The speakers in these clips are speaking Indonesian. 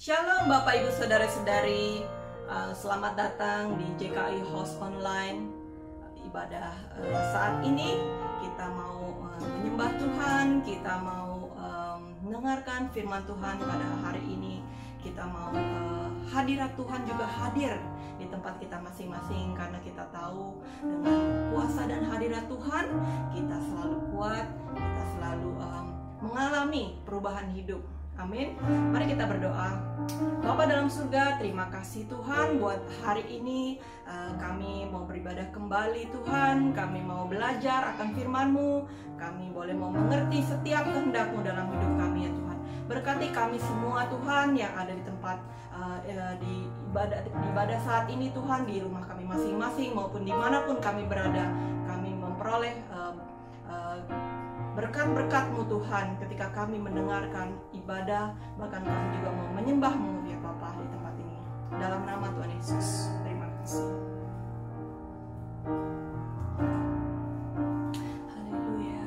Shalom Bapak Ibu Saudara-saudari, selamat datang di JKI Host Online ibadah. Saat ini kita mau menyembah Tuhan, kita mau mendengarkan firman Tuhan pada hari ini. Kita mau hadirat Tuhan juga hadir di tempat kita masing-masing, karena kita tahu dengan kuasa dan hadirat Tuhan kita selalu kuat, kita selalu mengalami perubahan hidup. Amin. Mari kita berdoa. Bapa dalam surga, terima kasih Tuhan buat hari ini. Kami mau beribadah kembali Tuhan. Kami mau belajar akan firman-Mu. Kami boleh mau mengerti setiap kehendak-Mu dalam hidup kami ya Tuhan. Berkati kami semua Tuhan yang ada di tempat di ibadah saat ini Tuhan, di rumah kami masing-masing maupun dimanapun kami berada. Kami memperoleh berkat-berkat-Mu Tuhan ketika kami mendengarkan ibadah, bahkan kami juga mau menyembah-Mu ya Bapa di tempat ini. Dalam nama Tuhan Yesus, terima kasih. Haleluya.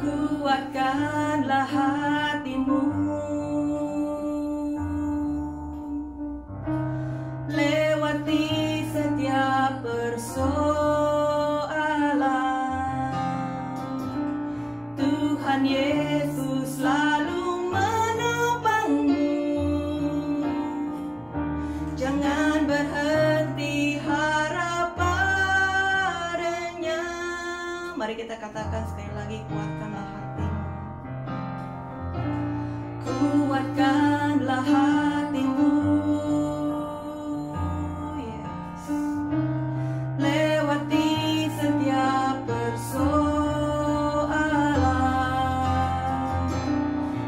Kuatkanlah hatimu, lewati setiap persoalan. Tuhan Yesus selalu menopangmu. Jangan berhenti harap padanya. Mari kita katakan sekali lagi, kuatkanlah hatimu. Kuatkanlah hatimu,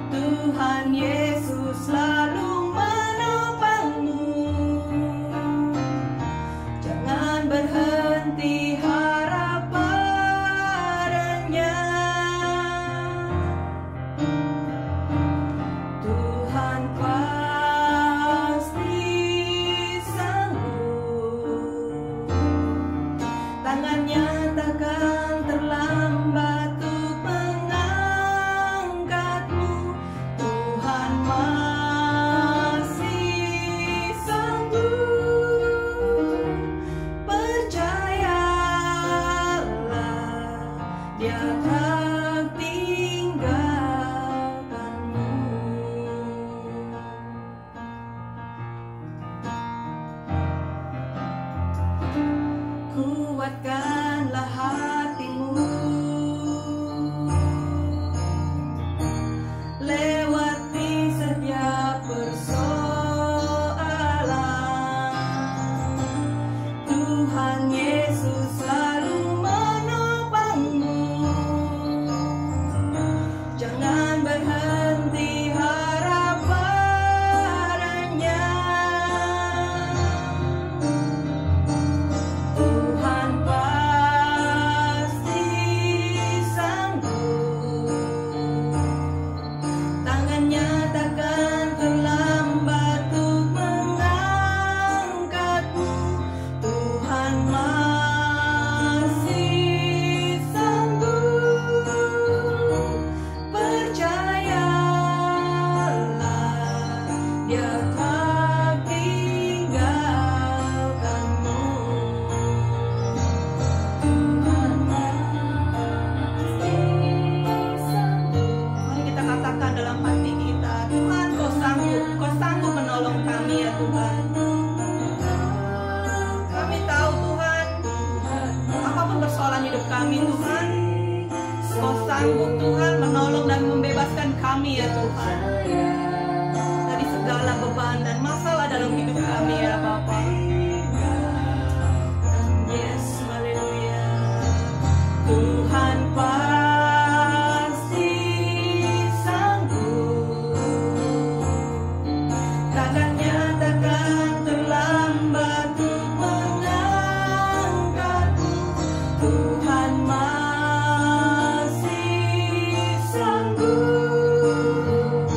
Tuhan Yesus selalu menopangmu. Jangan berhenti harap padanya. Tuhan pasti sanggup. Tangannya takkan terlambat untuk mengangkatmu. Tuhan masih sanggup. Percayalah, Dia tak tinggalkanmu. Kuatkanlah hatimu, lewati setiap persoalan. Tuhan Yesus selalu menopangmu. Jangan berhenti harap padanya. Tuhan pasti sanggup. Tangannya takkan terlambat untuk mengangkatmu. Tuhan masih sanggup. Percayalah, Dia tak tinggalkanmu. Tuhan masih sanggup. Mari kita katakan dalam hati kita, Tuhan Kau sanggup menolong kami ya Tuhan. Kami tahu Tuhan, apapun persoalan hidup kami Tuhan, Kau sanggup Tuhan menolong dan membebaskan kami ya Tuhan, dari segala beban dan masalah dalam hidup kami ya Bapa. Yes, haleluya. Tuhan pasti sanggup. Tangannya takkan terlambat untuk mengangkatmu. Tuhan masih sanggup.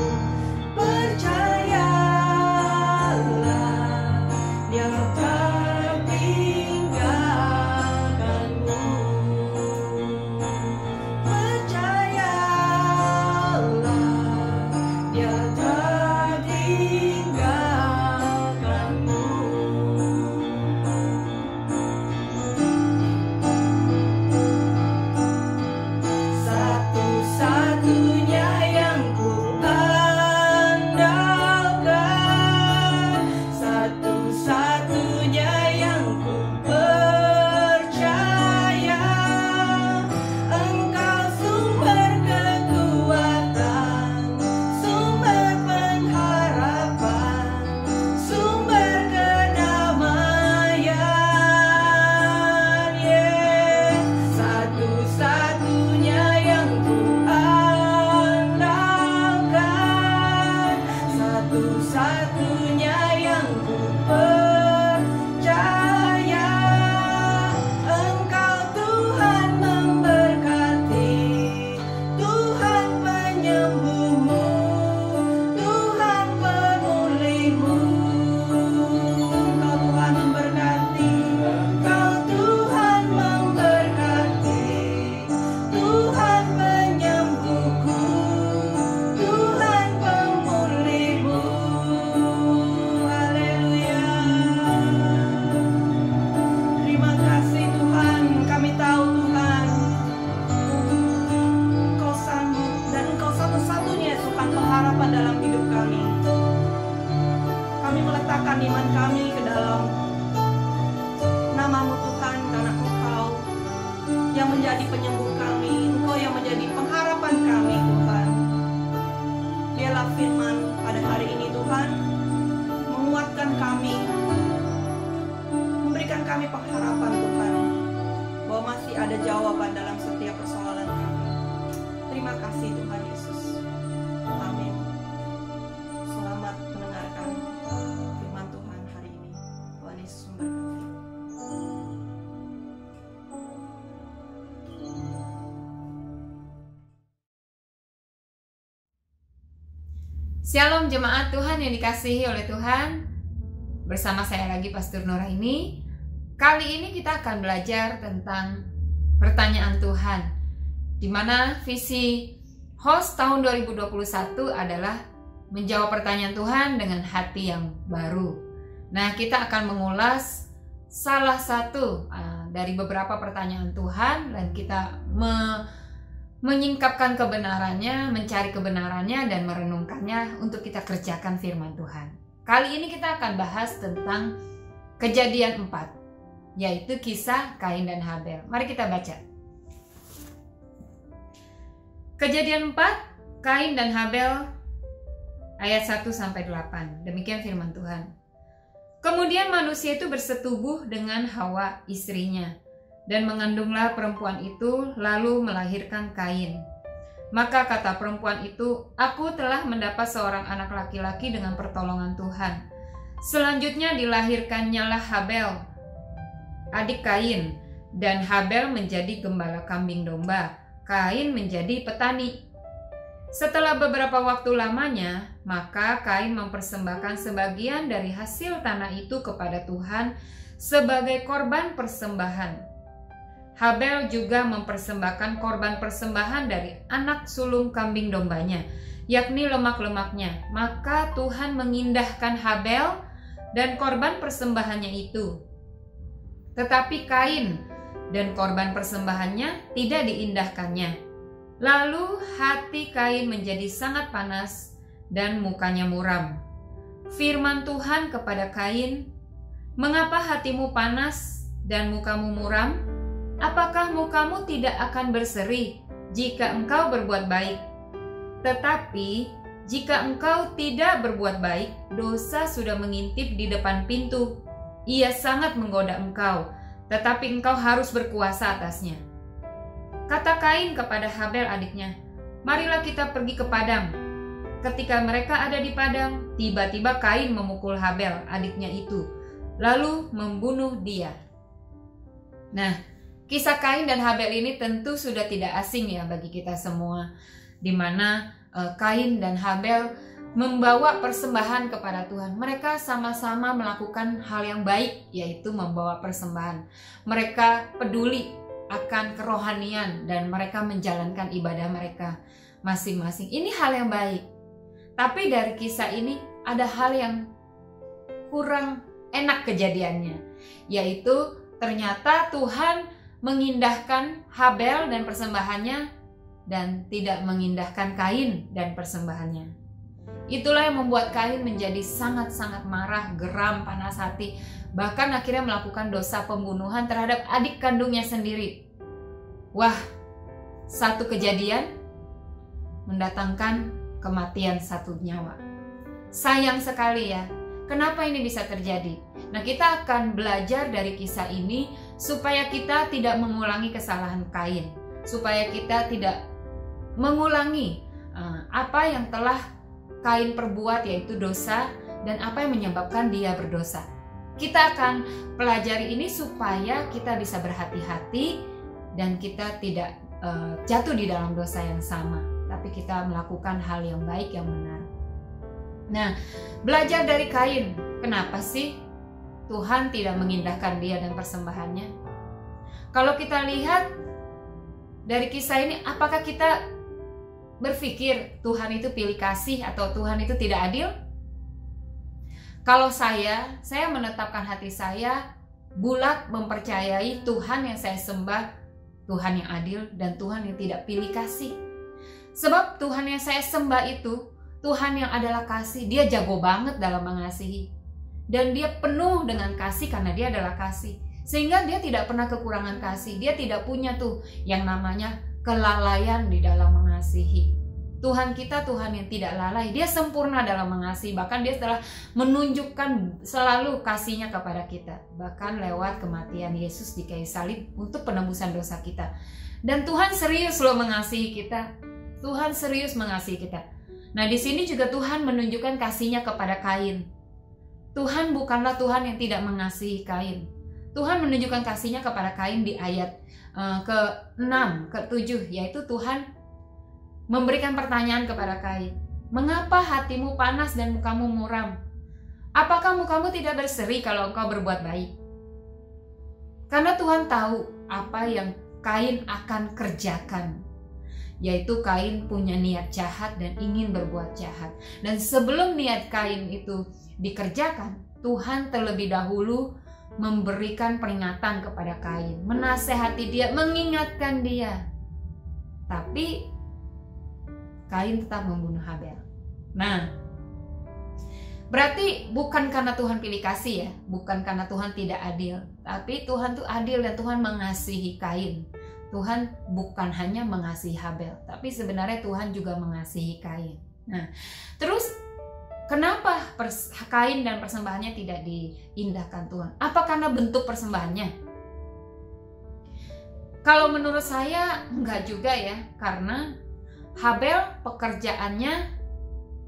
satu-satunya yang ku percaya. Engkau Tuhan memberkati, Tuhan penyembuhmu, Tuhan pemulihmu. Engkau Tuhan memberkati, Engkau Tuhan memberkati, Tuhan penyembuhku, Tuhan pemulihmu. Haleluya. Terima kasih Tuhan, kami tahu Tuhan, Engkau sanggup dan Engkau satu-satunya Tuhan pengharapan dalam hidup kami. Kami meletakkan iman kami ke dalam nama-Mu Tuhan, karena Engkau yang menjadi penyembuh kami, Engkau yang menjadi pengharapan kami Tuhan. Biarlah firman pada hari ini Tuhan menguatkan kami, memberikan kami pengharapan Tuhan, bahwa masih ada jawaban dalam setiap persoalan kami. Terima kasih Tuhan Yesus. Amin. Selamat mendengarkan firman Tuhan hari ini. Tuhan Yesus memberkati. Shalom jemaat Tuhan yang dikasihi oleh Tuhan. Bersama saya lagi Pastor Nuraini. Kali ini kita akan belajar tentang pertanyaan Tuhan, di mana visi host tahun 2021 adalah menjawab pertanyaan Tuhan dengan hati yang baru. Nah, kita akan mengulas salah satu dari beberapa pertanyaan Tuhan, dan kita menyingkapkan kebenarannya, mencari kebenarannya, dan merenungkannya untuk kita kerjakan firman Tuhan. Kali ini kita akan bahas tentang Kejadian 4, yaitu kisah Kain dan Habel. Mari kita baca. Kejadian 4, Kain dan Habel, ayat 1-8. Demikian firman Tuhan. Kemudian manusia itu bersetubuh dengan Hawa istrinya, dan mengandunglah perempuan itu, lalu melahirkan Kain. Maka kata perempuan itu, aku telah mendapat seorang anak laki-laki dengan pertolongan Tuhan. Selanjutnya dilahirkannyalah Habel, adik Kain, dan Habel menjadi gembala kambing domba, Kain menjadi petani. Setelah beberapa waktu lamanya, maka Kain mempersembahkan sebagian dari hasil tanah itu kepada Tuhan sebagai korban persembahan. Habel juga mempersembahkan korban persembahan dari anak sulung kambing dombanya, yakni lemak-lemaknya. Maka Tuhan mengindahkan Habel dan korban persembahannya itu. Tetapi Kain dan korban persembahannya tidak diindahkannya. Lalu hati Kain menjadi sangat panas dan mukanya muram. Firman Tuhan kepada Kain, mengapa hatimu panas dan mukamu muram? Apakah mukamu tidak akan berseri jika engkau berbuat baik? Tetapi jika engkau tidak berbuat baik, dosa sudah mengintip di depan pintu. Ia sangat menggoda engkau, tetapi engkau harus berkuasa atasnya. Kata Kain kepada Habel adiknya, marilah kita pergi ke padang. Ketika mereka ada di padang, tiba-tiba Kain memukul Habel adiknya itu, lalu membunuh dia. Nah, kisah Kain dan Habel ini tentu sudah tidak asing ya bagi kita semua, di mana Kain dan Habel membawa persembahan kepada Tuhan. Mereka sama-sama melakukan hal yang baik, yaitu membawa persembahan. Mereka peduli akan kerohanian dan mereka menjalankan ibadah mereka masing-masing. Ini hal yang baik. Tapi dari kisah ini ada hal yang kurang enak kejadiannya, yaitu ternyata Tuhan mengindahkan Habel dan persembahannya dan tidak mengindahkan Kain dan persembahannya. Itulah yang membuat Kain menjadi sangat-sangat marah, geram, panas hati, bahkan akhirnya melakukan dosa pembunuhan terhadap adik kandungnya sendiri. Wah, satu kejadian mendatangkan kematian satu nyawa. Sayang sekali ya, kenapa ini bisa terjadi? Nah, kita akan belajar dari kisah ini supaya kita tidak mengulangi kesalahan Kain, supaya kita tidak mengulangi apa yang telah Kain perbuat, yaitu dosa, dan apa yang menyebabkan dia berdosa. Kita akan pelajari ini supaya kita bisa berhati-hati dan kita tidak jatuh di dalam dosa yang sama, tapi kita melakukan hal yang baik, yang benar. Nah, belajar dari Kain, kenapa sih Tuhan tidak mengindahkan dia dan persembahannya? Kalau kita lihat dari kisah ini, apakah kita berpikir Tuhan itu pilih kasih atau Tuhan itu tidak adil? Kalau saya menetapkan hati saya bulat mempercayai Tuhan yang saya sembah Tuhan yang adil dan Tuhan yang tidak pilih kasih. Sebab Tuhan yang saya sembah itu Tuhan yang adalah kasih. Dia jago banget dalam mengasihi, dan dia penuh dengan kasih karena dia adalah kasih, sehingga dia tidak pernah kekurangan kasih. Dia tidak punya tuh yang namanya kelalaian di dalam mengasihi. Tuhan kita Tuhan yang tidak lalai, dia sempurna dalam mengasihi. Bahkan dia telah menunjukkan selalu kasihnya kepada kita, bahkan lewat kematian Yesus di kayu salib untuk penebusan dosa kita. Dan Tuhan serius loh mengasihi kita. Tuhan serius mengasihi kita. Nah, di sini juga Tuhan menunjukkan kasihnya kepada Kain. Tuhan bukanlah Tuhan yang tidak mengasihi Kain. Tuhan menunjukkan kasihnya kepada Kain di ayat ke-6, ke-7, yaitu Tuhan memberikan pertanyaan kepada Kain. Mengapa hatimu panas dan mukamu muram? Apakah mukamu tidak berseri kalau engkau berbuat baik? Karena Tuhan tahu apa yang Kain akan kerjakan, yaitu Kain punya niat jahat dan ingin berbuat jahat. Dan sebelum niat Kain itu dikerjakan, Tuhan terlebih dahulu memberikan peringatan kepada Kain, menasehati dia, mengingatkan dia. Tapi Kain tetap membunuh Habel. Nah, berarti bukan karena Tuhan pilih kasih ya, bukan karena Tuhan tidak adil, tapi Tuhan tuh adil dan Tuhan mengasihi Kain. Tuhan bukan hanya mengasihi Habel, tapi sebenarnya Tuhan juga mengasihi Kain. Nah, terus kenapa Kain dan persembahannya tidak diindahkan Tuhan? Apa karena bentuk persembahannya? Kalau menurut saya enggak juga ya, karena Habel pekerjaannya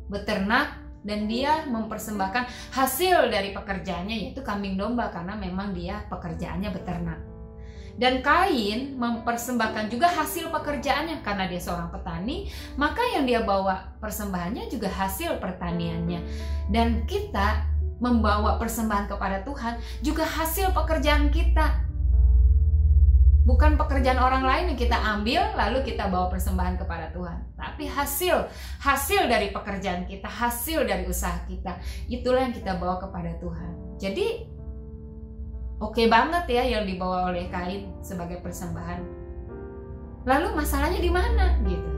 beternak dan dia mempersembahkan hasil dari pekerjaannya, yaitu kambing domba, karena memang dia pekerjaannya beternak. Dan Kain mempersembahkan juga hasil pekerjaannya karena dia seorang petani, maka yang dia bawa persembahannya juga hasil pertaniannya. Dan kita membawa persembahan kepada Tuhan juga hasil pekerjaan kita. Bukan pekerjaan orang lain yang kita ambil lalu kita bawa persembahan kepada Tuhan, tapi hasil dari pekerjaan kita, hasil dari usaha kita, itulah yang kita bawa kepada Tuhan. Jadi oke banget ya yang dibawa oleh Kain sebagai persembahan. Lalu masalahnya di mana gitu?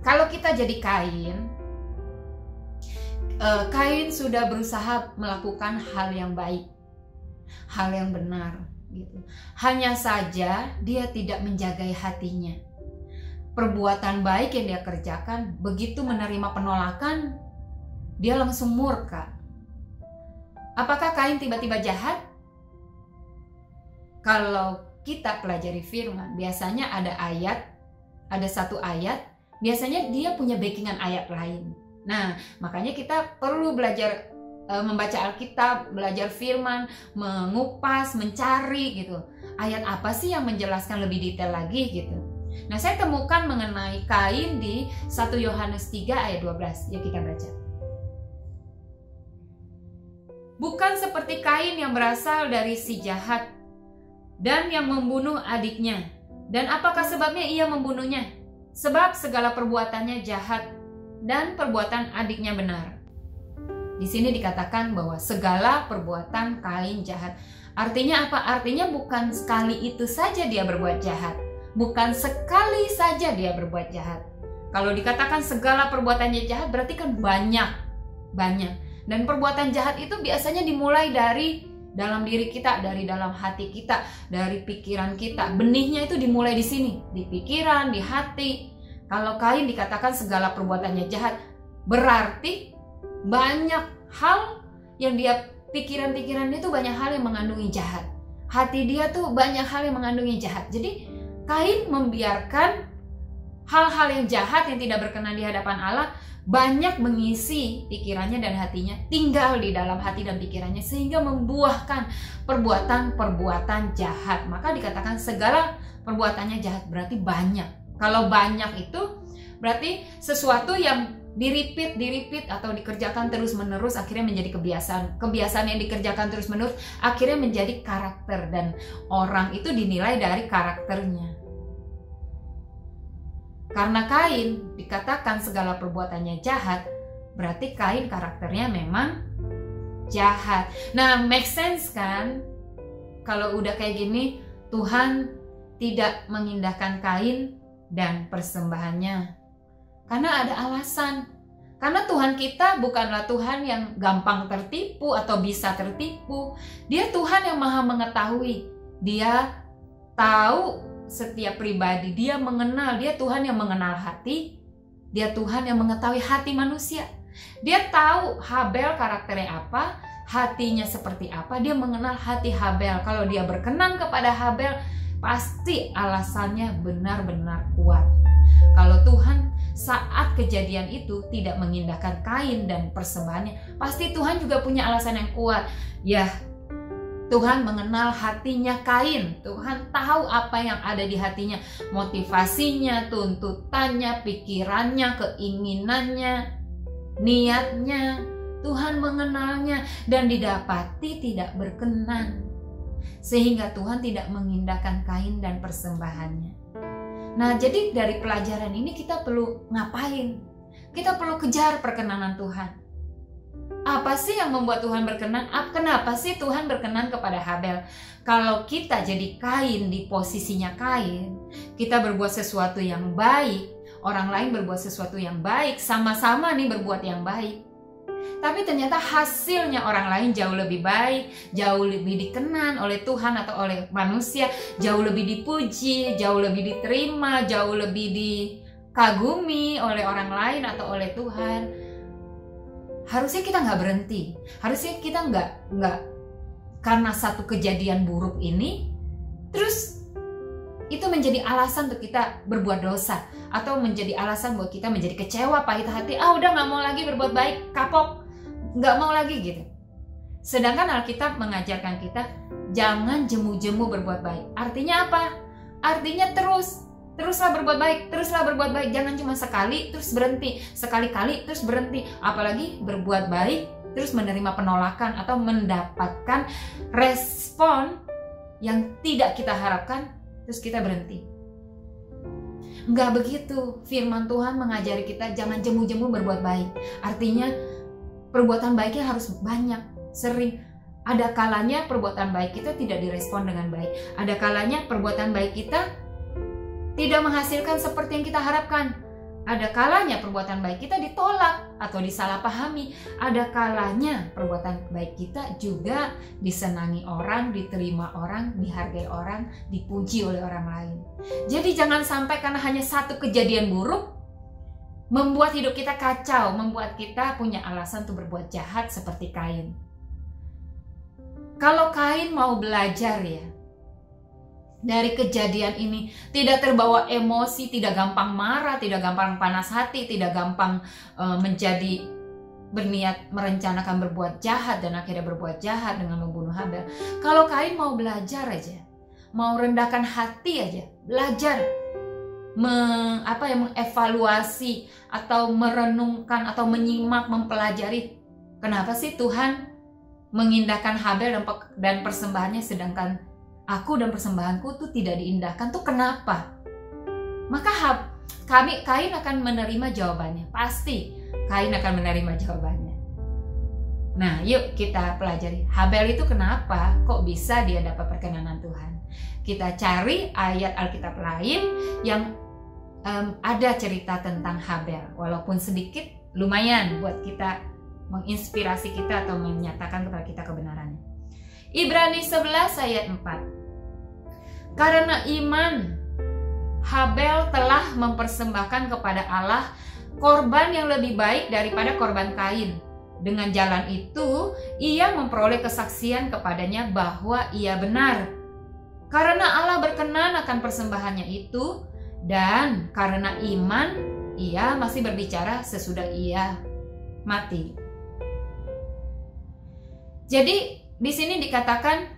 Kalau kita jadi Kain sudah berusaha melakukan hal yang baik, hal yang benar gitu. Hanya saja dia tidak menjagai hatinya. Perbuatan baik yang dia kerjakan, begitu menerima penolakan, dia langsung murka. Apakah Kain tiba-tiba jahat? Kalau kita pelajari firman, biasanya ada satu ayat, biasanya dia punya backingan ayat lain. Nah, makanya kita perlu belajar membaca Alkitab, belajar firman, mengupas, mencari gitu. Ayat apa sih yang menjelaskan lebih detail lagi gitu. Nah, saya temukan mengenai Kain di 1 Yohanes 3 ayat 12. Yuk kita baca. Bukan seperti Kain yang berasal dari si jahat dan yang membunuh adiknya. Dan apakah sebabnya ia membunuhnya? Sebab segala perbuatannya jahat dan perbuatan adiknya benar. Di sini dikatakan bahwa segala perbuatan Kain jahat. Artinya apa? Artinya bukan sekali itu saja dia berbuat jahat. Bukan sekali saja dia berbuat jahat. Kalau dikatakan segala perbuatannya jahat, berarti kan banyak. Dan perbuatan jahat itu biasanya dimulai dari dalam diri kita, dari dalam hati kita, dari pikiran kita. Benihnya itu dimulai di sini, di pikiran, di hati. Kalau Kain dikatakan segala perbuatannya jahat, berarti banyak hal yang dia pikiran-pikirannya itu banyak hal yang mengandungi jahat. Hati dia tuh banyak hal yang mengandungi jahat. Jadi Kain membiarkan hal-hal yang jahat yang tidak berkenan di hadapan Allah banyak mengisi pikirannya dan hatinya, tinggal di dalam hati dan pikirannya, sehingga membuahkan perbuatan-perbuatan jahat. Maka dikatakan segala perbuatannya jahat, berarti banyak. Kalau banyak itu berarti sesuatu yang diripit atau dikerjakan terus-menerus akhirnya menjadi kebiasaan. Kebiasaan yang dikerjakan terus-menerus akhirnya menjadi karakter, dan orang itu dinilai dari karakternya. Karena Kain dikatakan segala perbuatannya jahat, berarti Kain karakternya memang jahat. Nah, make sense kan? Kalau udah kayak gini, Tuhan tidak mengindahkan Kain dan persembahannya. Karena ada alasan. Karena Tuhan kita bukanlah Tuhan yang gampang tertipu atau bisa tertipu. Dia Tuhan yang maha mengetahui. Dia tahu setiap pribadi, dia mengenal, dia Tuhan yang mengenal hati, dia Tuhan yang mengetahui hati manusia. Dia tahu Habel karakternya apa, hatinya seperti apa, dia mengenal hati Habel. Kalau dia berkenan kepada Habel, pasti alasannya benar-benar kuat. Kalau Tuhan saat kejadian itu tidak mengindahkan Kain dan persembahannya, pasti Tuhan juga punya alasan yang kuat. Ya, Tuhan mengenal hatinya Kain. Tuhan tahu apa yang ada di hatinya, motivasinya, tuntutannya, pikirannya, keinginannya, niatnya. Tuhan mengenalnya dan didapati tidak berkenan, sehingga Tuhan tidak mengindahkan Kain dan persembahannya. Nah, jadi dari pelajaran ini kita perlu ngapain? Kita perlu kejar perkenanan Tuhan. Apa sih yang membuat Tuhan berkenan? Kenapa sih Tuhan berkenan kepada Habel? Kalau kita jadi Kain, di posisinya Kain, kita berbuat sesuatu yang baik, orang lain berbuat sesuatu yang baik, sama-sama nih berbuat yang baik. Tapi ternyata hasilnya orang lain jauh lebih baik, jauh lebih dikenan oleh Tuhan atau oleh manusia, jauh lebih dipuji, jauh lebih diterima, jauh lebih dikagumi oleh orang lain atau oleh Tuhan. Harusnya kita nggak berhenti. Harusnya kita nggak karena satu kejadian buruk ini terus itu menjadi alasan untuk kita berbuat dosa, atau menjadi alasan buat kita menjadi kecewa, pahit hati, udah nggak mau lagi berbuat baik, kapok, nggak mau lagi gitu. Sedangkan Alkitab mengajarkan kita jangan jemu-jemu berbuat baik. Artinya apa? Artinya teruslah berbuat baik, jangan cuma sekali terus berhenti, sekali-kali terus berhenti, apalagi berbuat baik terus menerima penolakan atau mendapatkan respon yang tidak kita harapkan terus kita berhenti. Enggak begitu. Firman Tuhan mengajari kita jangan jemu-jemu berbuat baik. Artinya perbuatan baiknya harus banyak, sering. Ada kalanya perbuatan baik kita tidak direspon dengan baik. Ada kalanya perbuatan baik kita tidak menghasilkan seperti yang kita harapkan. Ada kalanya perbuatan baik kita ditolak atau disalahpahami. Ada kalanya perbuatan baik kita juga disenangi orang, diterima orang, dihargai orang, dipuji oleh orang lain. Jadi jangan sampai karena hanya satu kejadian buruk membuat hidup kita kacau, membuat kita punya alasan untuk berbuat jahat seperti Kain. Kalau Kain mau belajar ya, dari kejadian ini, tidak terbawa emosi, tidak gampang marah, tidak gampang panas hati, tidak gampang menjadi berniat merencanakan berbuat jahat dan akhirnya berbuat jahat dengan membunuh Habel. Kalau Kain mau belajar aja, mau rendahkan hati aja, belajar mengevaluasi atau merenungkan atau menyimak, mempelajari kenapa sih Tuhan mengindahkan Habel dan persembahannya, sedangkan aku dan persembahanku tuh tidak diindahkan, tuh kenapa? Maka Kain akan menerima jawabannya. Pasti Kain akan menerima jawabannya. Nah, yuk kita pelajari Habel itu kenapa kok bisa dia dapat perkenanan Tuhan. Kita cari ayat Alkitab lain yang ada cerita tentang Habel. Walaupun sedikit, lumayan buat kita menginspirasi kita atau menyatakan kepada kita kebenarannya. Ibrani 11 ayat 4. Karena iman, Habel telah mempersembahkan kepada Allah korban yang lebih baik daripada korban Kain. Dengan jalan itu, ia memperoleh kesaksian kepadanya bahwa ia benar. Karena Allah berkenan akan persembahannya itu, dan karena iman, Ia masih berbicara sesudah ia mati. Jadi di sini dikatakan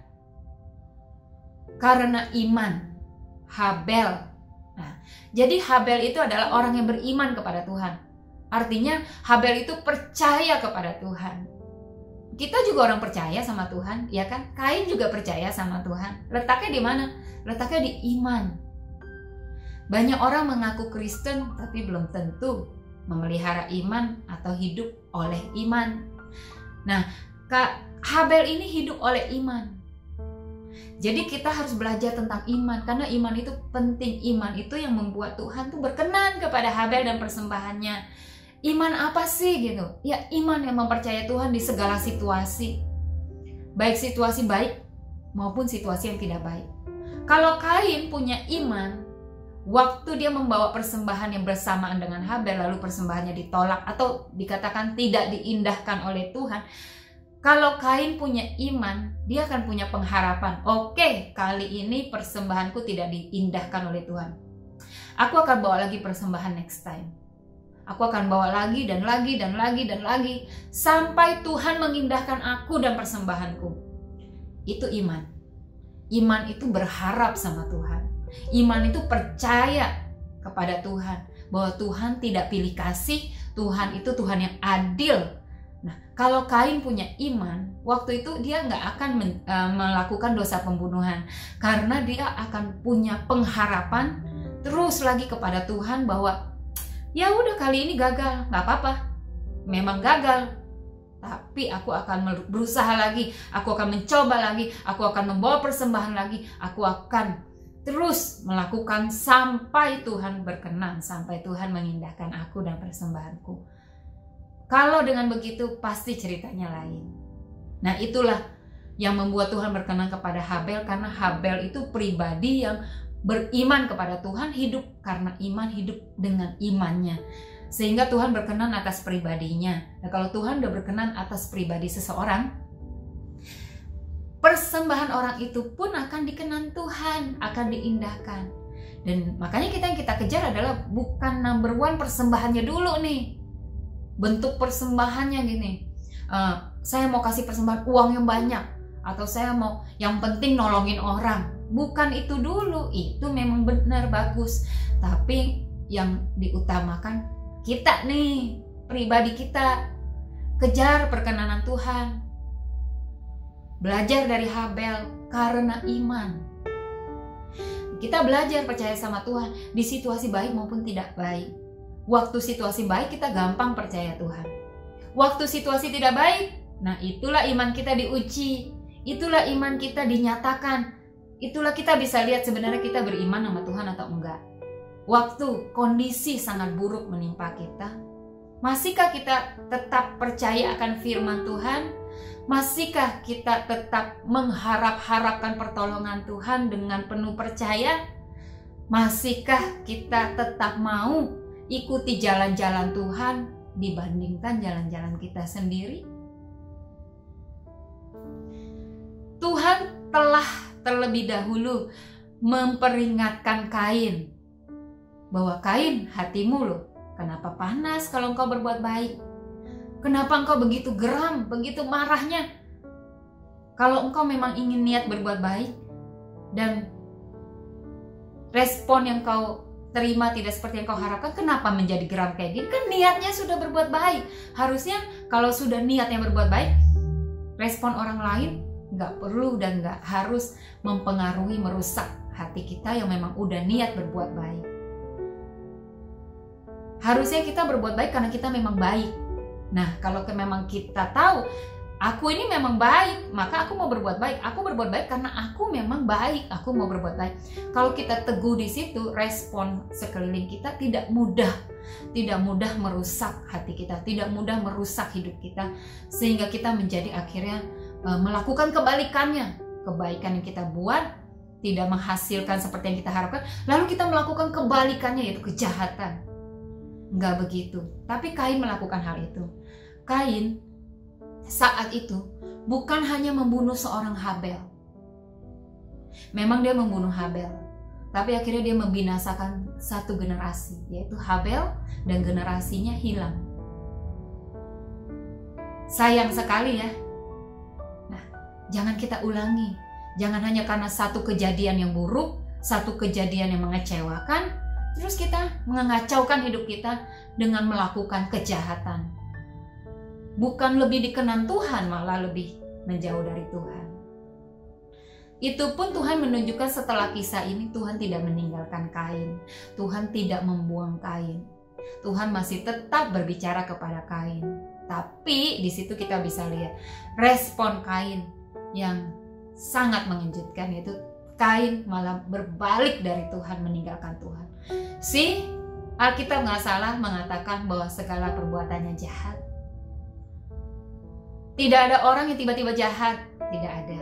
karena iman Habel. Nah, jadi Habel itu adalah orang yang beriman kepada Tuhan. Artinya Habel itu percaya kepada Tuhan. Kita juga orang percaya sama Tuhan, ya kan? Kain juga percaya sama Tuhan. Letaknya di mana? Letaknya di iman. Banyak orang mengaku Kristen tapi belum tentu memelihara iman atau hidup oleh iman. Nah, Habel ini hidup oleh iman. Jadi kita harus belajar tentang iman, karena iman itu penting. Iman itu yang membuat Tuhan tuh berkenan kepada Habel dan persembahannya. Iman apa sih gitu? Ya, iman yang mempercayai Tuhan di segala situasi. Baik situasi baik maupun situasi yang tidak baik. Kalau Kain punya iman, waktu dia membawa persembahan yang bersamaan dengan Habel, lalu persembahannya ditolak atau dikatakan tidak diindahkan oleh Tuhan. Kalau Kain punya iman, dia akan punya pengharapan. Oke, kali ini persembahanku tidak diindahkan oleh Tuhan. Aku akan bawa lagi persembahan next time. Aku akan bawa lagi dan lagi dan lagi dan lagi sampai Tuhan mengindahkan aku dan persembahanku. Itu iman. Iman itu berharap sama Tuhan. Iman itu percaya kepada Tuhan bahwa Tuhan tidak pilih kasih, Tuhan itu Tuhan yang adil. Nah, kalau Kain punya iman, waktu itu dia nggak akan melakukan dosa pembunuhan, karena dia akan punya pengharapan terus lagi kepada Tuhan bahwa ya udah kali ini gagal, nggak apa-apa, memang gagal, tapi aku akan berusaha lagi, aku akan mencoba lagi, aku akan membawa persembahan lagi, aku akan terus melakukan sampai Tuhan berkenan, sampai Tuhan mengindahkan aku dan persembahanku. Kalau dengan begitu pasti ceritanya lain. Nah, itulah yang membuat Tuhan berkenan kepada Habel, karena Habel itu pribadi yang beriman kepada Tuhan, hidup karena iman, hidup dengan imannya. Sehingga Tuhan berkenan atas pribadinya. Nah, kalau Tuhan udah berkenan atas pribadi seseorang, persembahan orang itu pun akan dikenan Tuhan, akan diindahkan. Dan makanya yang kita kejar adalah bukan number one persembahannya dulu nih. Bentuk persembahannya gini, saya mau kasih persembahan uang yang banyak, atau saya mau yang penting nolongin orang. Bukan itu dulu, itu memang benar bagus, tapi yang diutamakan kita nih, pribadi kita, kejar perkenanan Tuhan. Belajar dari Habel karena iman. Kita belajar percaya sama Tuhan di situasi baik maupun tidak baik. Waktu situasi baik kita gampang percaya Tuhan. Waktu situasi tidak baik, nah itulah iman kita diuji. Itulah iman kita dinyatakan. Itulah kita bisa lihat sebenarnya kita beriman sama Tuhan atau enggak. Waktu kondisi sangat buruk menimpa kita, masihkah kita tetap percaya akan firman Tuhan? Masihkah kita tetap mengharap-harapkan pertolongan Tuhan dengan penuh percaya? Masihkah kita tetap mau ikuti jalan-jalan Tuhan dibandingkan jalan-jalan kita sendiri? Tuhan telah terlebih dahulu memperingatkan Kain bahwa Kain, hatimu loh, kenapa panas kalau engkau berbuat baik? Kenapa engkau begitu geram, begitu marahnya? Kalau engkau memang ingin niat berbuat baik dan respon yang kau terima tidak seperti yang kau harapkan, kenapa menjadi geram kayak gini? Kan niatnya sudah berbuat baik. Harusnya kalau sudah niatnya berbuat baik, respon orang lain nggak perlu dan nggak harus mempengaruhi, merusak hati kita yang memang udah niat berbuat baik. Harusnya kita berbuat baik karena kita memang baik. Nah, kalau memang kita tahu aku ini memang baik, maka aku mau berbuat baik. Aku berbuat baik karena aku memang baik. Aku mau berbuat baik. Kalau kita teguh di situ, respon sekeliling kita tidak mudah merusak hati kita, tidak mudah merusak hidup kita, sehingga kita menjadi akhirnya melakukan kebalikannya. Kebaikan yang kita buat tidak menghasilkan seperti yang kita harapkan, lalu kita melakukan kebalikannya, yaitu kejahatan. Enggak begitu. Tapi Kain melakukan hal itu. Kain saat itu bukan hanya membunuh seorang Habel. Memang dia membunuh Habel, tapi akhirnya dia membinasakan satu generasi, yaitu Habel, dan generasinya hilang. Sayang sekali ya. Nah, jangan kita ulangi. Jangan hanya karena satu kejadian yang buruk, satu kejadian yang mengecewakan, terus kita mengacaukan hidup kita dengan melakukan kejahatan. Bukan lebih dikenan Tuhan, malah lebih menjauh dari Tuhan. Itu pun Tuhan menunjukkan setelah kisah ini, Tuhan tidak meninggalkan Kain. Tuhan tidak membuang Kain. Tuhan masih tetap berbicara kepada Kain. Tapi di situ kita bisa lihat respon Kain yang sangat mengejutkan, yaitu Kain malah berbalik dari Tuhan, meninggalkan Tuhan. Alkitab nggak salah mengatakan bahwa segala perbuatannya jahat. Tidak ada orang yang tiba-tiba jahat, tidak ada.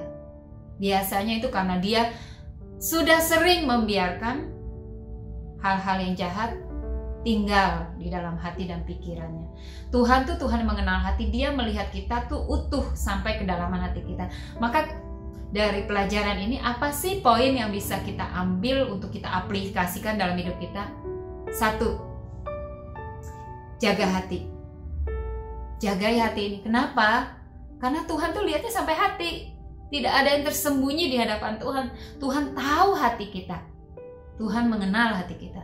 Biasanya itu karena dia sudah sering membiarkan hal-hal yang jahat tinggal di dalam hati dan pikirannya. Tuhan tuh Tuhan yang mengenal hati, dia melihat kita tuh utuh sampai kedalaman hati kita. Maka dari pelajaran ini, apa sih poin yang bisa kita ambil untuk kita aplikasikan dalam hidup kita? 1, jaga hati. Jagai hati ini. Kenapa? Karena Tuhan tuh lihatnya sampai hati. Tidak ada yang tersembunyi di hadapan Tuhan. Tuhan tahu hati kita. Tuhan mengenal hati kita.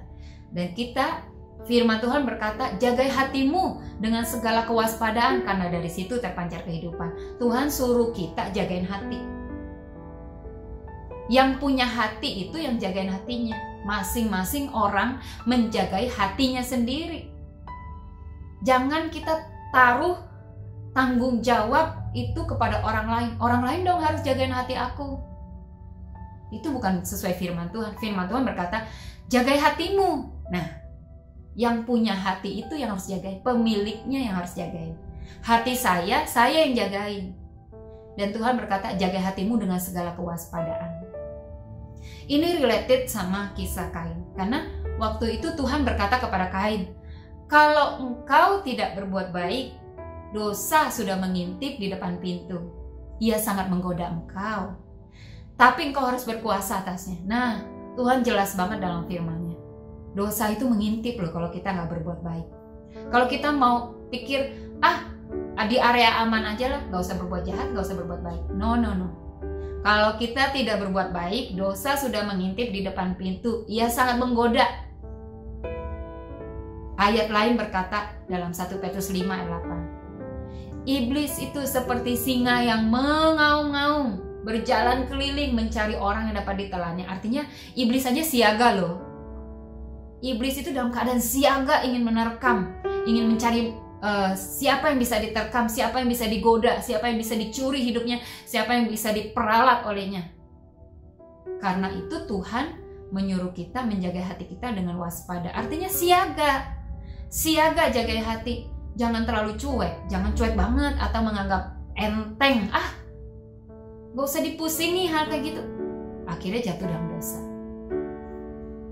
Dan kita, firman Tuhan berkata, jagai hatimu dengan segala kewaspadaan, karena dari situ terpancar kehidupan. Tuhan suruh kita jagain hati. Yang punya hati itu yang jagain hatinya. Masing-masing orang menjagai hatinya sendiri. Jangan kita taruh tanggung jawab itu kepada orang lain. Orang lain dong harus jagain hati aku. Itu bukan sesuai firman Tuhan. Firman Tuhan berkata, jagai hatimu. Nah, yang punya hati itu yang harus jagain. Pemiliknya yang harus jagain. Hati saya yang jagain. Dan Tuhan berkata, jagai hatimu dengan segala kewaspadaan. Ini related sama kisah Kain. Karena waktu itu Tuhan berkata kepada Kain, kalau engkau tidak berbuat baik, dosa sudah mengintip di depan pintu. Ia sangat menggoda engkau. Tapi engkau harus berkuasa atasnya. Nah, Tuhan jelas banget dalam firman-Nya. Dosa itu mengintip loh kalau kita nggak berbuat baik. Kalau kita mau pikir, di area aman aja lah, nggak usah berbuat jahat, nggak usah berbuat baik. No. Kalau kita tidak berbuat baik, dosa sudah mengintip di depan pintu. Ia sangat menggoda. Ayat lain berkata dalam 1 Petrus 5 ayat 8. Iblis itu seperti singa yang mengaum-ngaum, berjalan keliling mencari orang yang dapat ditelannya. Artinya iblis saja siaga loh. Iblis itu dalam keadaan siaga, ingin menerkam, ingin mencari siapa yang bisa diterkam, siapa yang bisa digoda, siapa yang bisa dicuri hidupnya, siapa yang bisa diperalat olehnya. Karena itu Tuhan menyuruh kita menjaga hati kita dengan waspada. Artinya siaga jaga hati. Jangan terlalu cuek, jangan cuek banget atau menganggap enteng. Gak usah dipusingi hal kayak gitu. Akhirnya jatuh dalam dosa.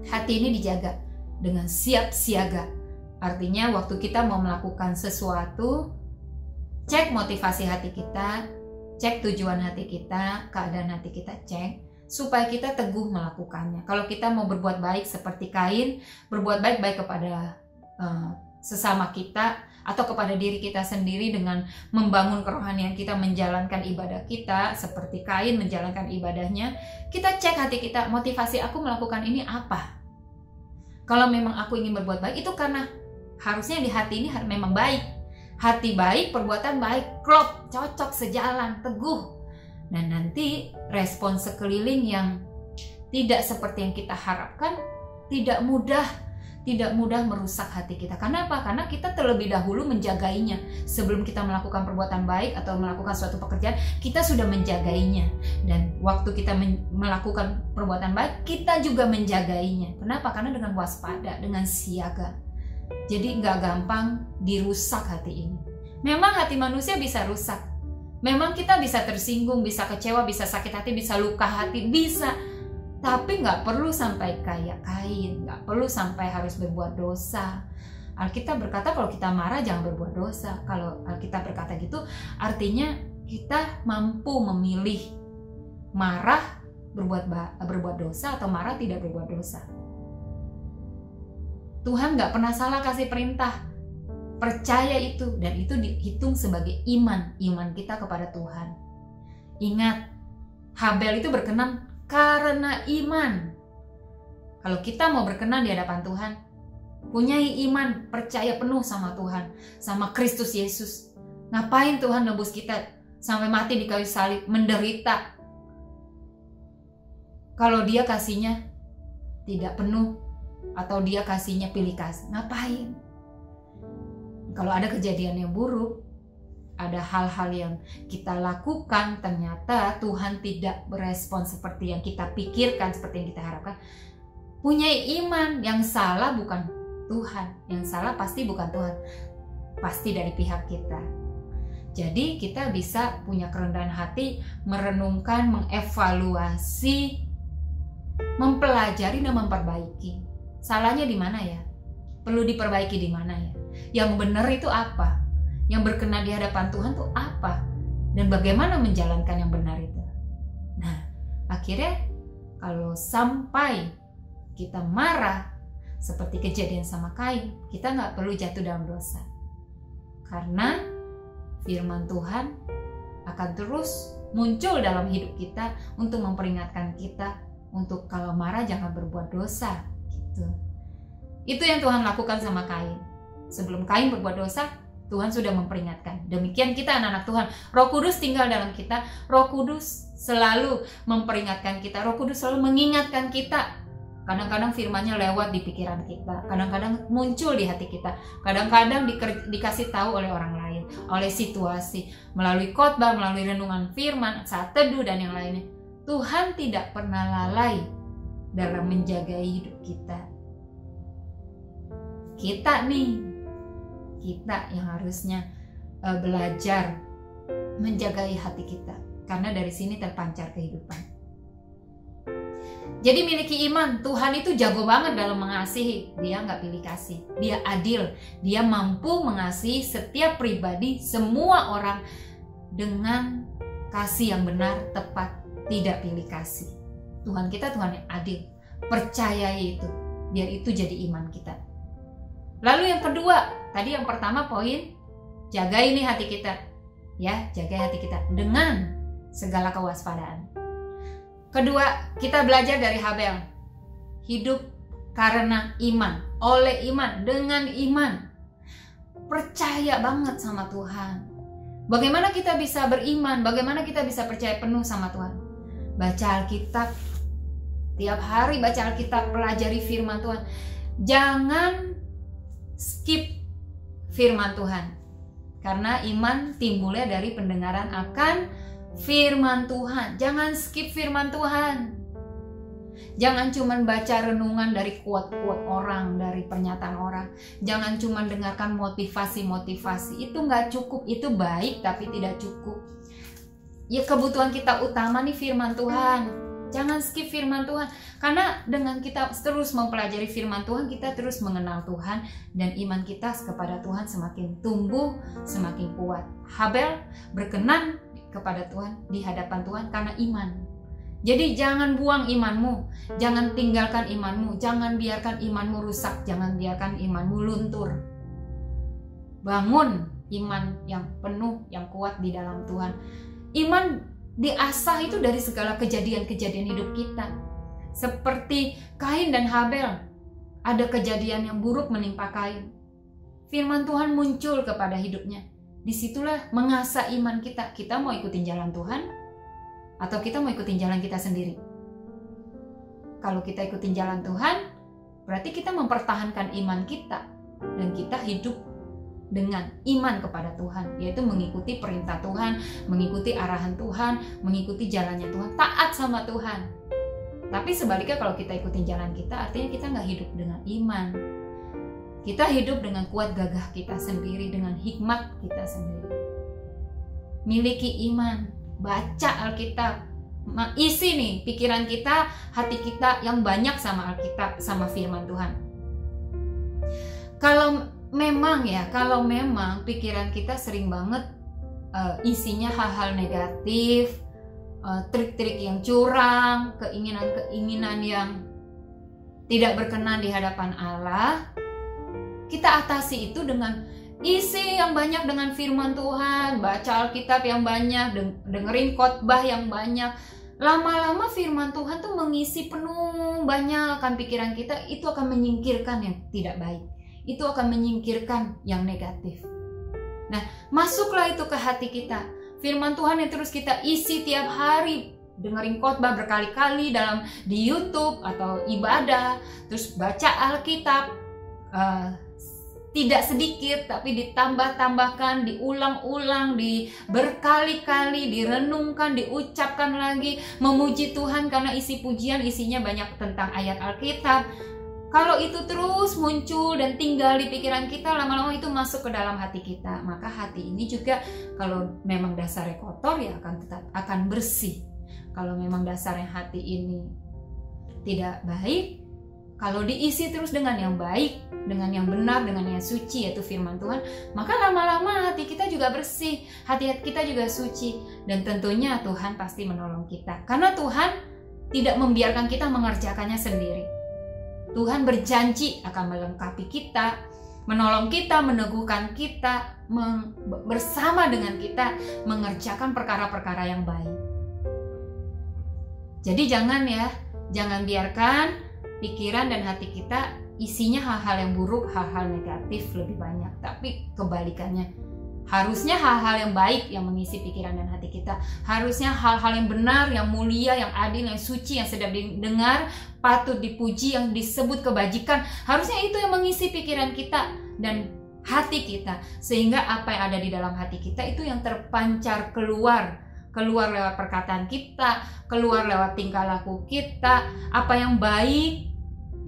Hati ini dijaga dengan siap siaga. Artinya waktu kita mau melakukan sesuatu, cek motivasi hati kita, cek tujuan hati kita, keadaan hati kita, cek supaya kita teguh melakukannya. Kalau kita mau berbuat baik seperti Kain, berbuat baik kepada sesama kita atau kepada diri kita sendiri dengan membangun kerohanian kita, menjalankan ibadah kita seperti Kain menjalankan ibadahnya, kita cek hati kita, motivasi aku melakukan ini apa? Kalau memang aku ingin berbuat baik, itu karena harusnya di hati ini memang baik. Hati baik, perbuatan baik, klop, cocok, sejalan, teguh. Dan nanti respon sekeliling yang tidak seperti yang kita harapkan tidak mudah merusak hati kita. Karena apa? Karena kita terlebih dahulu menjagainya. Sebelum kita melakukan perbuatan baik atau melakukan suatu pekerjaan, kita sudah menjagainya. Dan waktu kita melakukan perbuatan baik, kita juga menjagainya. Kenapa? Karena dengan waspada, dengan siaga. Jadi nggak gampang dirusak hati ini. Memang hati manusia bisa rusak. Memang kita bisa tersinggung, bisa kecewa, bisa sakit hati, bisa luka hati, bisa. Tapi nggak perlu sampai kayak Kain, nggak perlu sampai harus berbuat dosa. Alkitab berkata kalau kita marah jangan berbuat dosa. Kalau Alkitab berkata gitu, artinya kita mampu memilih marah berbuat dosa atau marah tidak berbuat dosa. Tuhan gak pernah salah kasih perintah. Percaya itu, dan itu dihitung sebagai iman kita kepada Tuhan. Ingat, Habel itu berkenan karena iman. Kalau kita mau berkenan di hadapan Tuhan, punyai iman, percaya penuh sama Tuhan, sama Kristus Yesus. Ngapain Tuhan nebus kita sampai mati di kayu salib, menderita, kalau Dia kasihnya tidak penuh, atau Dia kasihnya pilih kasih? Ngapain? Kalau ada kejadian yang buruk, ada hal-hal yang kita lakukan, ternyata Tuhan tidak berespon seperti yang kita pikirkan, seperti yang kita harapkan. Punyai iman. Yang salah bukan Tuhan, yang salah pasti bukan Tuhan, pasti dari pihak kita. Jadi kita bisa punya kerendahan hati, merenungkan, mengevaluasi, mempelajari dan memperbaiki. Salahnya di mana ya? Perlu diperbaiki di mana ya? Yang benar itu apa? Yang berkenan di hadapan Tuhan itu apa? Dan bagaimana menjalankan yang benar itu? Nah, akhirnya kalau sampai kita marah seperti kejadian sama Kain, kita nggak perlu jatuh dalam dosa. Karena firman Tuhan akan terus muncul dalam hidup kita untuk memperingatkan kita untuk kalau marah jangan berbuat dosa. Gitu. Itu yang Tuhan lakukan sama Kain. Sebelum Kain berbuat dosa, Tuhan sudah memperingatkan. Demikian kita anak-anak Tuhan. Roh Kudus tinggal dalam kita. Roh Kudus selalu memperingatkan kita. Roh Kudus selalu mengingatkan kita. Kadang-kadang firman-Nya lewat di pikiran kita. Kadang-kadang muncul di hati kita. Kadang-kadang dikasih tahu oleh orang lain. Oleh situasi. Melalui khotbah, melalui renungan firman, saat teduh dan yang lainnya. Tuhan tidak pernah lalai dalam menjaga hidup kita. Kita yang harusnya belajar menjaga hati kita, karena dari sini terpancar kehidupan. Jadi miliki iman. Tuhan itu jago banget dalam mengasihi. Dia nggak pilih kasih, Dia adil, Dia mampu mengasihi setiap pribadi, semua orang dengan kasih yang benar, tepat, tidak pilih kasih. Tuhan kita Tuhan yang adil. Percayai itu, biar itu jadi iman kita. Lalu yang kedua, tadi yang pertama poin, jaga ini hati kita. Ya, jaga hati kita dengan segala kewaspadaan. Kedua, kita belajar dari Habel. Hidup karena iman, oleh iman, dengan iman. Percaya banget sama Tuhan. Bagaimana kita bisa beriman? Bagaimana kita bisa percaya penuh sama Tuhan? Baca Alkitab. Tiap hari baca Alkitab, pelajari firman Tuhan. Jangan skip firman Tuhan. Karena iman timbulnya dari pendengaran akan firman Tuhan. Jangan skip firman Tuhan. Jangan cuma baca renungan dari quote-quote orang, dari pernyataan orang. Jangan cuma dengarkan motivasi-motivasi. Itu nggak cukup. Itu baik tapi tidak cukup. Ya, kebutuhan kita utama nih firman Tuhan. Jangan skip firman Tuhan. Karena dengan kita terus mempelajari firman Tuhan, kita terus mengenal Tuhan. Dan iman kita kepada Tuhan semakin tumbuh, semakin kuat. Habel berkenan kepada Tuhan, di hadapan Tuhan karena iman. Jadi jangan buang imanmu. Jangan tinggalkan imanmu. Jangan biarkan imanmu rusak. Jangan biarkan imanmu luntur. Bangun iman yang penuh, yang kuat di dalam Tuhan. Iman diasah itu dari segala kejadian-kejadian hidup kita. Seperti Kain dan Habel. Ada kejadian yang buruk menimpa Kain. Firman Tuhan muncul kepada hidupnya. Disitulah mengasah iman kita. Kita mau ikutin jalan Tuhan atau kita mau ikutin jalan kita sendiri? Kalau kita ikutin jalan Tuhan, berarti kita mempertahankan iman kita. Dan kita hidup dengan iman kepada Tuhan, yaitu mengikuti perintah Tuhan, mengikuti arahan Tuhan, mengikuti jalannya Tuhan, taat sama Tuhan. Tapi sebaliknya kalau kita ikutin jalan kita, artinya kita nggak hidup dengan iman. Kita hidup dengan kuat gagah kita sendiri, dengan hikmat kita sendiri. Miliki iman, baca Alkitab, isi nih pikiran kita, hati kita yang banyak sama Alkitab, sama firman Tuhan. Kalau memang pikiran kita sering banget isinya hal-hal negatif, trik-trik yang curang, keinginan-keinginan yang tidak berkenan di hadapan Allah, kita atasi itu dengan isi yang banyak dengan firman Tuhan, baca Alkitab yang banyak, dengerin khotbah yang banyak. Lama-lama firman Tuhan tuh mengisi penuh banyak kan pikiran kita, itu akan menyingkirkan yang tidak baik. Itu akan menyingkirkan yang negatif. Nah, masuklah itu ke hati kita. Firman Tuhan yang terus kita isi tiap hari, dengerin khotbah berkali-kali di YouTube atau ibadah, terus baca Alkitab, tidak sedikit tapi ditambah-tambahkan, diulang-ulang, berkali-kali, direnungkan, diucapkan lagi, memuji Tuhan karena isi pujian isinya banyak tentang ayat Alkitab. Kalau itu terus muncul dan tinggal di pikiran kita, lama-lama itu masuk ke dalam hati kita. Maka hati ini juga kalau memang dasarnya kotor ya akan bersih. Kalau memang dasarnya hati ini tidak baik, kalau diisi terus dengan yang baik, dengan yang benar, dengan yang suci yaitu firman Tuhan, maka lama-lama hati kita juga bersih, hati kita juga suci, dan tentunya Tuhan pasti menolong kita. Karena Tuhan tidak membiarkan kita mengerjakannya sendiri. Tuhan berjanji akan melengkapi kita, menolong kita, meneguhkan kita, bersama dengan kita mengerjakan perkara-perkara yang baik. Jadi jangan biarkan pikiran dan hati kita isinya hal-hal yang buruk, hal-hal negatif lebih banyak. Tapi kebalikannya, harusnya hal-hal yang baik yang mengisi pikiran dan hati kita. Harusnya hal-hal yang benar, yang mulia, yang adil, yang suci, yang sedap didengar, patut dipuji, yang disebut kebajikan. Harusnya itu yang mengisi pikiran kita dan hati kita. Sehingga apa yang ada di dalam hati kita itu yang terpancar keluar lewat perkataan kita, keluar lewat tingkah laku kita. Apa yang baik,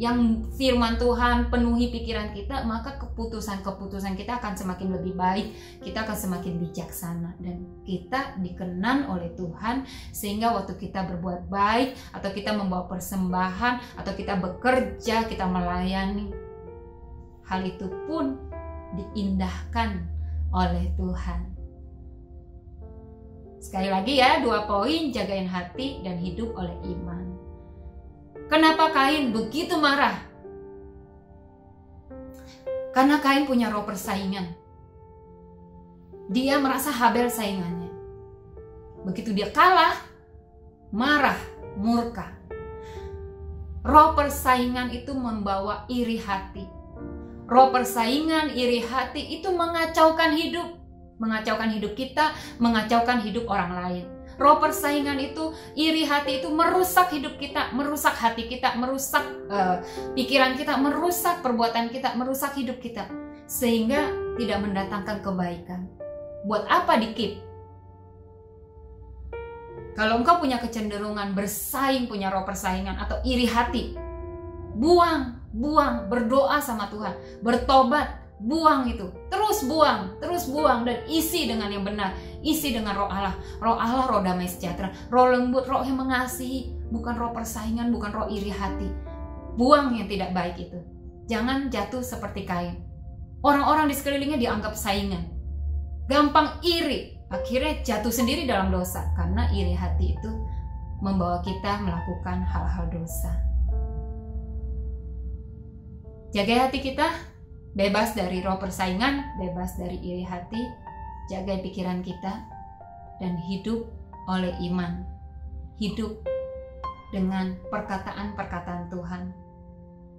yang firman Tuhan penuhi pikiran kita, maka keputusan-keputusan kita akan semakin lebih baik, kita akan semakin bijaksana, dan kita dikenan oleh Tuhan. Sehingga waktu kita berbuat baik, atau kita membawa persembahan, atau kita bekerja, kita melayani, hal itu pun diindahkan oleh Tuhan. Sekali lagi ya, 2 poin, jagain hati dan hidup oleh iman. Kenapa Kain begitu marah? Karena Kain punya roh persaingan. Dia merasa Habel saingannya. Begitu dia kalah, marah, murka. Roh persaingan itu membawa iri hati. Roh persaingan, iri hati itu mengacaukan hidup. Mengacaukan hidup kita, mengacaukan hidup orang lain. Roh persaingan itu, iri hati itu merusak hidup kita, merusak hati kita, merusak pikiran kita, merusak perbuatan kita, merusak hidup kita. Sehingga tidak mendatangkan kebaikan. Buat apa dikip? Kalau engkau punya kecenderungan bersaing, punya roh persaingan atau iri hati, buang, berdoa sama Tuhan, bertobat, buang itu, terus buang dan isi dengan yang benar, isi dengan roh Allah, roh damai sejahtera, roh lembut, roh yang mengasihi, bukan roh persaingan, bukan roh iri hati. Buang yang tidak baik itu. Jangan jatuh seperti Kain. Orang-orang di sekelilingnya dianggap saingan, gampang iri, akhirnya jatuh sendiri dalam dosa, karena iri hati itu membawa kita melakukan hal-hal dosa. Jaga hati kita, bebas dari roh persaingan, bebas dari iri hati, jaga pikiran kita, dan hidup oleh iman. Hidup dengan perkataan-perkataan Tuhan,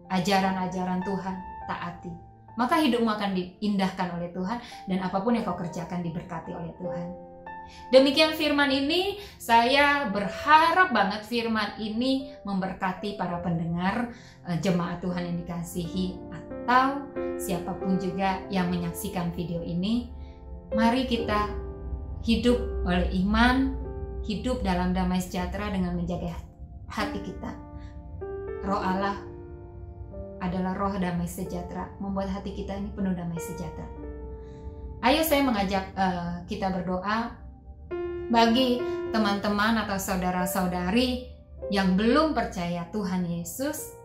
ajaran-ajaran Tuhan, taati. Maka hidupmu akan diindahkan oleh Tuhan, dan apapun yang kau kerjakan diberkati oleh Tuhan. Demikian firman ini, saya berharap banget firman ini memberkati para pendengar, jemaat Tuhan yang dikasihi, atau siapapun juga yang menyaksikan video ini. Mari kita hidup oleh iman, hidup dalam damai sejahtera dengan menjaga hati kita. Roh Allah adalah roh damai sejahtera, membuat hati kita ini penuh damai sejahtera. Ayo saya mengajak kita berdoa bagi teman-teman atau saudara-saudari yang belum percaya Tuhan Yesus.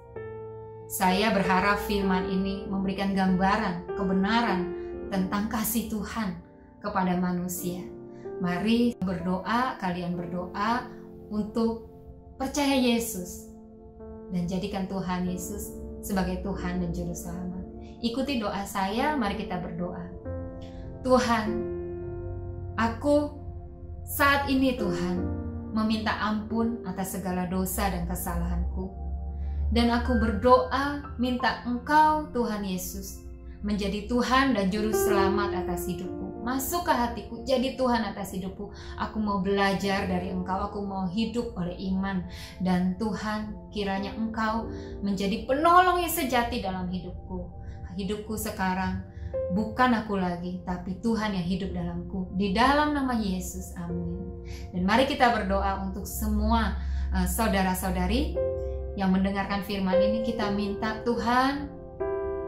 Saya berharap firman ini memberikan gambaran kebenaran tentang kasih Tuhan kepada manusia. Mari berdoa, kalian berdoa untuk percaya Yesus dan jadikan Tuhan Yesus sebagai Tuhan dan Juru Selamat. Ikuti doa saya, mari kita berdoa. Tuhan, aku saat ini Tuhan meminta ampun atas segala dosa dan kesalahanku. Dan aku berdoa minta Engkau Tuhan Yesus menjadi Tuhan dan Juru Selamat atas hidupku. Masuk ke hatiku, jadi Tuhan atas hidupku. Aku mau belajar dari Engkau, aku mau hidup oleh iman. Dan Tuhan, kiranya Engkau menjadi penolong yang sejati dalam hidupku. Hidupku sekarang bukan aku lagi, tapi Tuhan yang hidup dalamku. Di dalam nama Yesus, amin. Dan mari kita berdoa untuk semua saudara-saudari yang mendengarkan firman ini. Kita minta, Tuhan,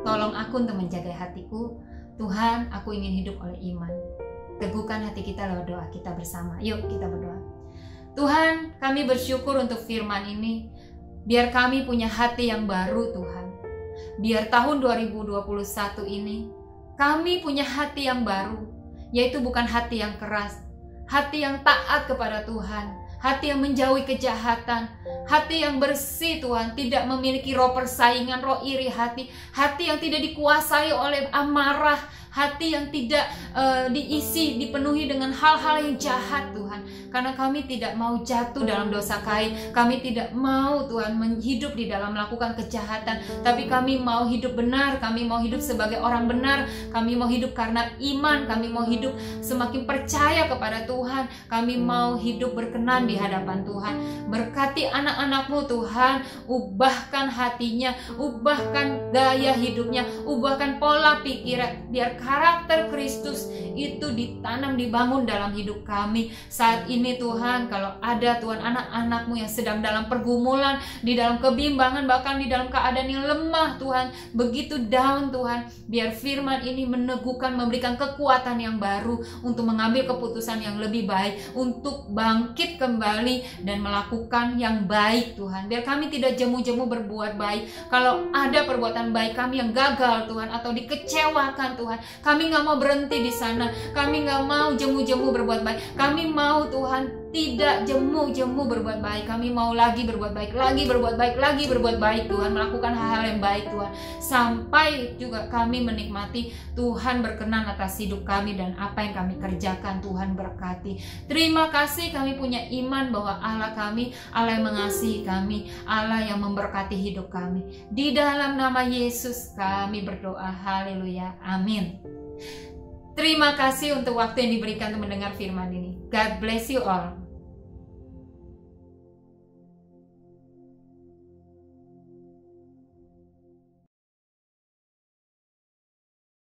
tolong aku untuk menjaga hatiku. Tuhan, aku ingin hidup oleh iman. Teguhkan hati kita lewat doa kita bersama. Yuk kita berdoa. Tuhan, kami bersyukur untuk firman ini. Biar kami punya hati yang baru Tuhan. Biar tahun 2021 ini kami punya hati yang baru. Yaitu bukan hati yang keras. Hati yang taat kepada Tuhan. Hati yang menjauhi kejahatan. Hati yang bersih Tuhan. Tidak memiliki roh persaingan, roh iri hati. Hati yang tidak dikuasai oleh amarah. Hati yang tidak dipenuhi dengan hal-hal yang jahat Tuhan. Karena kami tidak mau jatuh dalam dosa Kain. Kami tidak mau Tuhan hidup di dalam melakukan kejahatan. Tapi kami mau hidup benar. Kami mau hidup sebagai orang benar. Kami mau hidup karena iman. Kami mau hidup semakin percaya kepada Tuhan. Kami mau hidup berkenan di hadapan Tuhan. Berkati anak-anak-Mu Tuhan. Ubahkan hatinya. Ubahkan gaya hidupnya. Ubahkan pola pikiran. Biar karakter Kristus itu ditanam, dibangun dalam hidup kami. Saat ini Tuhan, kalau ada Tuhan anak-anak-Mu yang sedang dalam pergumulan, di dalam kebimbangan, bahkan di dalam keadaan yang lemah Tuhan, begitu down Tuhan, biar firman ini meneguhkan, memberikan kekuatan yang baru untuk mengambil keputusan yang lebih baik, untuk bangkit kembali dan melakukan yang baik Tuhan. Biar kami tidak jemu-jemu berbuat baik. Kalau ada perbuatan baik kami yang gagal Tuhan, atau dikecewakan Tuhan, kami gak mau berhenti di sana. Kami gak mau jemu-jemu berbuat baik. Kami mau Tuhan tidak jemu-jemu berbuat baik. Kami mau lagi berbuat baik, lagi berbuat baik, lagi berbuat baik Tuhan. Melakukan hal-hal yang baik Tuhan. Sampai juga kami menikmati Tuhan berkenan atas hidup kami dan apa yang kami kerjakan. Tuhan berkati. Terima kasih kami punya iman bahwa Allah kami, Allah yang mengasihi kami, Allah yang memberkati hidup kami. Di dalam nama Yesus kami berdoa. Haleluya. Amin. Terima kasih untuk waktu yang diberikan untuk mendengar firman ini. God bless you all.